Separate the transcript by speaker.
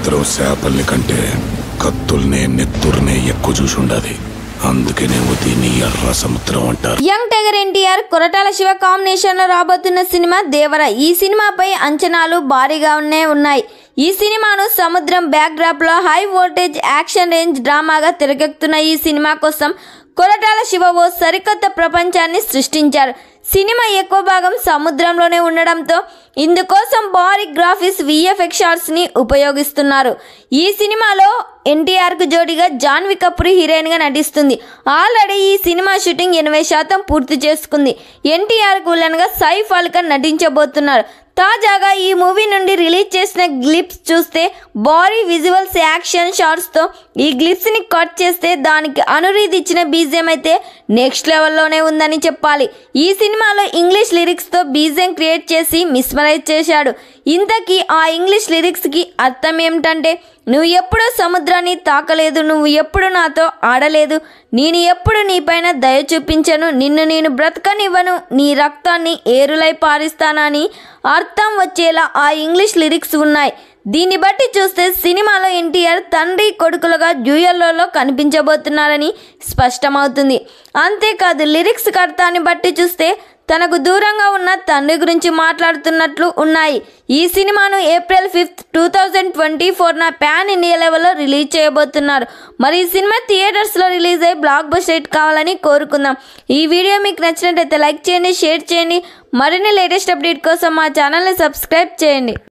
Speaker 1: సముద్రం చేపల్ని కంటే కత్తుల్నే నెత్తుర్నే ఎక్కువ చూసుండది. అందుకేనేమో దీన్ని ఎర్ర సముద్రం అంటారు.
Speaker 2: Young tiger NTR Koratala Shiva combination లో రాబోతున్న సినిమా దేవర. ఈ సినిమాపై అంచనాలు భారీగా ఉన్నాయి. ఈ సినిమాను సముద్రం బ్యాక్ డ్రాప్ లో హై వోల్టేజ్ యాక్షన్ రేంజ్ డ్రామాగా తెరకెక్కుతున్న ఈ సినిమా కోసం కొరటాల శివ ఓ సరికొత్త ప్రపంచాన్ని సృష్టించారు. సినిమా ఎక్కువ భాగం సముద్రంలోనే ఉండడంతో ఇందుకోసం భారీ గ్రాఫిక్స్ విఎఫ్ఎక్స్ షాట్స్ ని ఉపయోగిస్తున్నారు. ఈ సినిమాలో ఎన్టీఆర్ కు జోడిగా జాన్వీ కపూర్ హీరోయిన్ గా నటిస్తుంది. ఆల్రెడీ ఈ సినిమా షూటింగ్ 80% పూర్తి చేసుకుంది. ఎన్టీఆర్ కు విలన్ గా సైఫ్ అలీ ఖాన్ నటించబోతున్నారు. తాజాగా ఈ మూవీ నుండి రిలీజ్ చేసిన గ్లిప్స్ చూస్తే భారీ విజువల్స్ యాక్షన్ షాట్స్ తో ఈ గ్లిప్స్ ని కట్ చేస్తే దానికి అనురీద్ ఇచ్చిన బీజిఎం అయితే నెక్స్ట్ లెవెల్లోనే ఉందని చెప్పాలి. ఈ సినిమాలో ఇంగ్లీష్ లిరిక్స్ తో బీజిఎం క్రియేట్ చేసి మిస్మరైజ్ చేశాడు. ఇంతకీ ఆ ఇంగ్లీష్ లిరిక్స్ కి అర్థం ఏమిటంటే, నువ్వు ఎప్పుడూ సముద్రాన్ని తాకలేదు, నువ్వు ఎప్పుడు నాతో ఆడలేదు, నేను ఎప్పుడు నీపైన దయ చూపించను, నిన్ను నేను బ్రతకనివ్వను, నీ రక్తాన్ని ఏరులై పారిస్తానని అర్థం వచ్చేలా ఆ ఇంగ్లీష్ లిరిక్స్ ఉన్నాయి. దీన్ని బట్టి చూస్తే సినిమాలో ఎన్టీఆర్ తండ్రి కొడుకులుగా డ్యూయల్లో కనిపించబోతున్నారని స్పష్టమవుతుంది. అంతేకాదు లిరిక్స్ అర్థాన్ని బట్టి చూస్తే తనకు దూరంగా ఉన్న తండ్రి గురించి మాట్లాడుతున్నట్లు ఉన్నాయి. ఈ సినిమాను April 5, 2024 పాన్ ఇండియా లెవెల్లో రిలీజ్ చేయబోతున్నారు. మరి ఈ సినిమా థియేటర్స్లో రిలీజ్ అయ్యి బ్లాక్ బస్టర్ హిట్ కావాలని కోరుకుందాం. ఈ వీడియో మీకు నచ్చినట్లయితే లైక్ చేయండి, షేర్ చేయండి. మరిన్ని లేటెస్ట్ అప్డేట్ కోసం మా ఛానల్ని సబ్స్క్రైబ్ చేయండి.